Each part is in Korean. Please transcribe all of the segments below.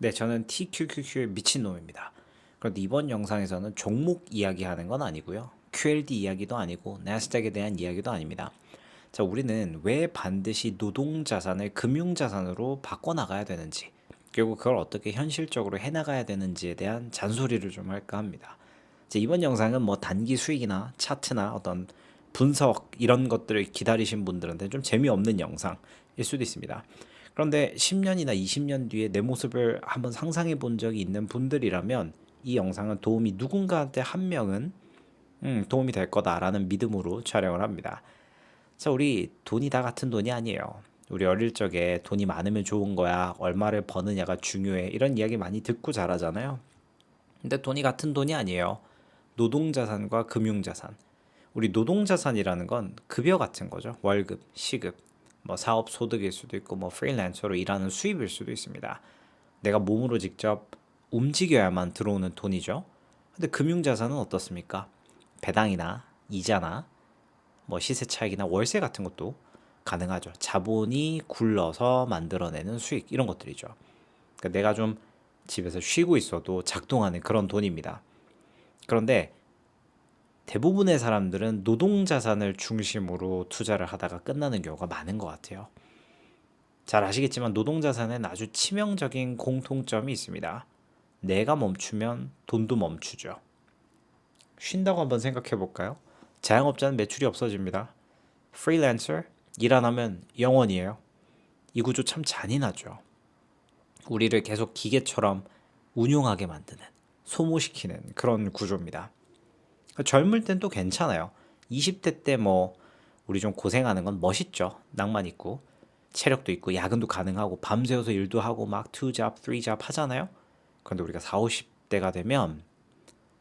네, 저는 TQQQ의 미친놈입니다. 그런데 이번 영상에서는 종목 이야기하는 건 아니고요. QLD 이야기도 아니고 나스닥에 대한 이야기도 아닙니다. 자, 우리는 왜 반드시 노동자산을 금융자산으로 바꿔나가야 되는지, 그리고 그걸 어떻게 현실적으로 해나가야 되는지에 대한 잔소리를 좀 할까 합니다. 자, 이번 영상은 뭐 단기 수익이나 차트나 어떤 분석 이런 것들을 기다리신 분들한테 좀 재미없는 영상일 수도 있습니다. 그런데 10년이나 20년 뒤에 내 모습을 한번 상상해 본 적이 있는 분들이라면 이 영상은 도움이 누군가한테 한 명은 도움이 될 거다라는 믿음으로 촬영을 합니다. 자, 우리 돈이 다 같은 돈이 아니에요. 우리 어릴 적에 돈이 많으면 좋은 거야, 얼마를 버느냐가 중요해, 이런 이야기 많이 듣고 자라잖아요. 근데 돈이 같은 돈이 아니에요. 노동자산과 금융자산. 우리 노동자산이라는 건 급여 같은 거죠. 월급, 시급, 뭐 사업 소득일 수도 있고 뭐 프리랜서로 일하는 수입일 수도 있습니다. 내가 몸으로 직접 움직여야만 들어오는 돈이죠. 근데 금융자산은 어떻습니까? 배당이나 이자나 뭐 시세 차익이나 월세 같은 것도 가능하죠. 자본이 굴러서 만들어내는 수익 이런 것들이죠. 그러니까 내가 좀 집에서 쉬고 있어도 작동하는 그런 돈입니다. 그런데 대부분의 사람들은 노동자산을 중심으로 투자를 하다가 끝나는 경우가 많은 것 같아요. 잘 아시겠지만 노동자산엔 아주 치명적인 공통점이 있습니다. 내가 멈추면 돈도 멈추죠. 쉰다고 한번 생각해 볼까요? 자영업자는 매출이 없어집니다. 프리랜서 일 안 하면 영원이에요. 이 구조 참 잔인하죠. 우리를 계속 기계처럼 운용하게 만드는, 소모시키는 그런 구조입니다. 젊을 땐 또 괜찮아요. 20대 때 뭐 우리 좀 고생하는 건 멋있죠. 낭만 있고 체력도 있고 야근도 가능하고 밤새워서 일도 하고 막 2잡, 3잡 하잖아요. 그런데 우리가 4, 50대가 되면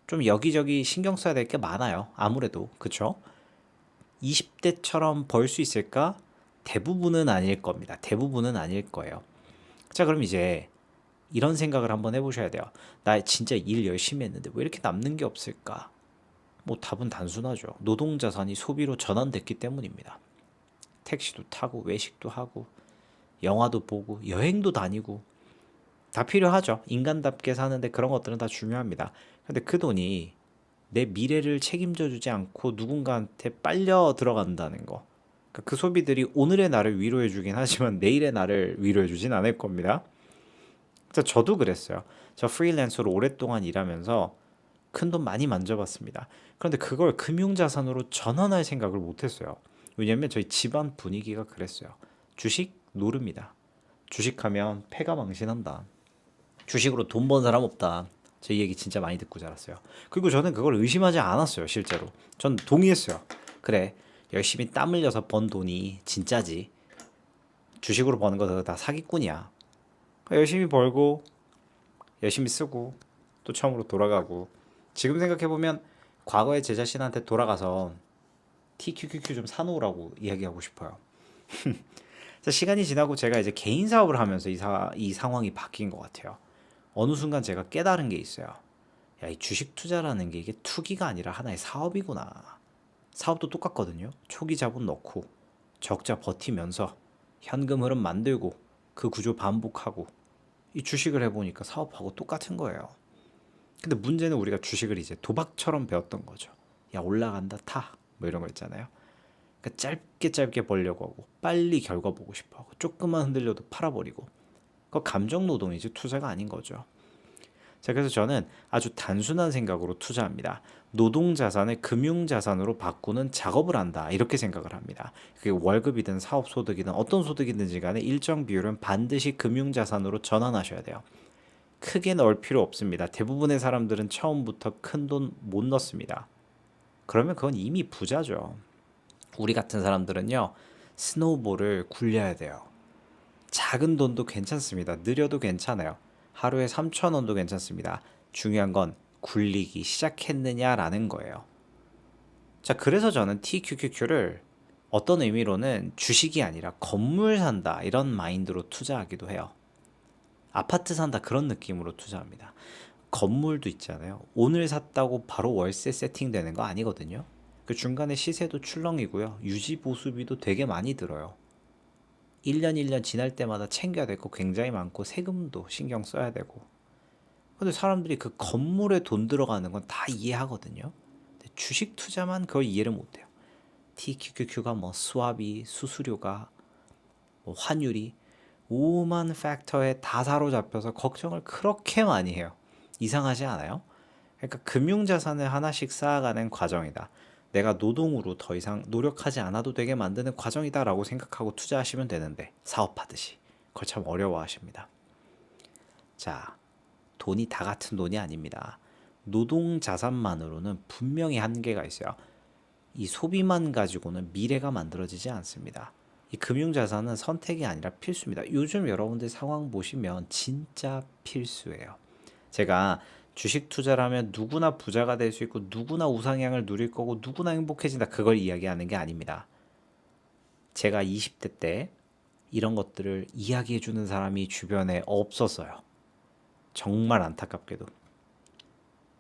좀 여기저기 신경 써야 될 게 많아요. 아무래도 그쵸? 20대처럼 벌 수 있을까? 대부분은 아닐 겁니다. 대부분은 아닐 거예요. 자, 그럼 이제 이런 생각을 한번 해보셔야 돼요. 나 진짜 일 열심히 했는데 왜 이렇게 남는 게 없을까? 뭐 답은 단순하죠. 노동자산이 소비로 전환됐기 때문입니다. 택시도 타고 외식도 하고 영화도 보고 여행도 다니고 다 필요하죠. 인간답게 사는데 그런 것들은 다 중요합니다. 근데 그 돈이 내 미래를 책임져 주지 않고 누군가한테 빨려 들어간다는 거. 그러니까 그 소비들이 오늘의 나를 위로해 주긴 하지만 내일의 나를 위로해 주진 않을 겁니다. 저도 그랬어요. 저 프리랜서로 오랫동안 일하면서 큰돈 많이 만져봤습니다. 그런데 그걸 금융자산으로 전환할 생각을 못했어요. 왜냐면 저희 집안 분위기가 그랬어요. 주식 노릅니다. 주식하면 패가 망신한다. 주식으로 돈 번 사람 없다. 저 이 얘기 진짜 많이 듣고 자랐어요. 그리고 저는 그걸 의심하지 않았어요, 실제로. 전 동의했어요. 그래, 열심히 땀 흘려서 번 돈이 진짜지. 주식으로 버는 거 다 사기꾼이야. 열심히 벌고, 열심히 쓰고, 또 처음으로 돌아가고. 지금 생각해보면 과거의 제 자신한테 돌아가서 TQQQ 좀 사놓으라고 이야기하고 싶어요. 시간이 지나고 제가 이제 개인 사업을 하면서 이 상황이 바뀐 것 같아요. 어느 순간 제가 깨달은 게 있어요. 야, 이 주식 투자라는 게 이게 투기가 아니라 하나의 사업이구나. 사업도 똑같거든요. 초기 자본 넣고 적자 버티면서 현금 흐름 만들고 그 구조 반복하고 이 주식을 해보니까 사업하고 똑같은 거예요. 근데 문제는 우리가 주식을 이제 도박처럼 배웠던 거죠. 야, 올라간다 타. 뭐 이런 거 있잖아요. 그러니까 짧게 짧게 벌려고 하고 빨리 결과 보고 싶어 하고 조금만 흔들려도 팔아버리고 그거 감정 노동이지 투자가 아닌 거죠. 자, 그래서 저는 아주 단순한 생각으로 투자합니다. 노동자산을 금융자산으로 바꾸는 작업을 한다. 이렇게 생각을 합니다. 그게 월급이든 사업소득이든 어떤 소득이든지 간에 일정 비율은 반드시 금융자산으로 전환하셔야 돼요. 크게 넣을 필요 없습니다. 대부분의 사람들은 처음부터 큰 돈 못 넣습니다. 그러면 그건 이미 부자죠. 우리 같은 사람들은요, 스노우볼을 굴려야 돼요. 작은 돈도 괜찮습니다. 느려도 괜찮아요. 하루에 3,000원도 괜찮습니다. 중요한 건 굴리기 시작했느냐라는 거예요. 자, 그래서 저는 TQQQ를 어떤 의미로는 주식이 아니라 건물 산다 이런 마인드로 투자하기도 해요. 아파트 산다 그런 느낌으로 투자합니다. 건물도 있잖아요. 오늘 샀다고 바로 월세 세팅되는 거 아니거든요. 그 중간에 시세도 출렁이고요. 유지 보수비도 되게 많이 들어요. 1년 1년 지날 때마다 챙겨야 될 거 굉장히 많고 세금도 신경 써야 되고. 근데 사람들이 그 건물에 돈 들어가는 건 다 이해하거든요. 근데 주식 투자만 그걸 이해를 못해요. TQQQ가 뭐 수압이, 수수료가, 뭐 환율이 오만 팩터에 다 사로잡혀서 걱정을 그렇게 많이 해요. 이상하지 않아요? 그러니까 금융자산을 하나씩 쌓아가는 과정이다. 내가 노동으로 더 이상 노력하지 않아도 되게 만드는 과정이다라고 생각하고 투자하시면 되는데 사업하듯이 그걸 참 어려워하십니다. 자, 돈이 다 같은 돈이 아닙니다. 노동 자산만으로는 분명히 한계가 있어요. 이 소비만 가지고는 미래가 만들어지지 않습니다. 이 금융자산은 선택이 아니라 필수입니다. 요즘 여러분들 상황 보시면 진짜 필수예요. 제가 주식 투자를 하면 누구나 부자가 될 수 있고 누구나 우상향을 누릴 거고 누구나 행복해진다 그걸 이야기하는 게 아닙니다. 제가 20대 때 이런 것들을 이야기해 주는 사람이 주변에 없었어요. 정말 안타깝게도.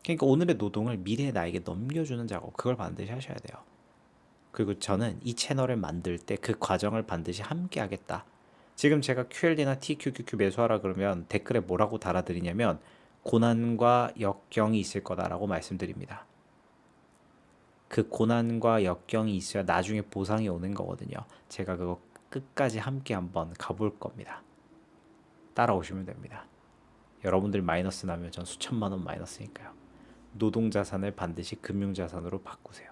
그러니까 오늘의 노동을 미래의 나에게 넘겨주는 작업 그걸 반드시 하셔야 돼요. 그리고 저는 이 채널을 만들 때 그 과정을 반드시 함께 하겠다. 지금 제가 QLD나 TQQQ 매수하라 그러면 댓글에 뭐라고 달아드리냐면 고난과 역경이 있을 거다라고 말씀드립니다. 그 고난과 역경이 있어야 나중에 보상이 오는 거거든요. 제가 그거 끝까지 함께 한번 가볼 겁니다. 따라오시면 됩니다. 여러분들 마이너스 나면 전 수천만 원 마이너스니까요. 노동자산을 반드시 금융자산으로 바꾸세요.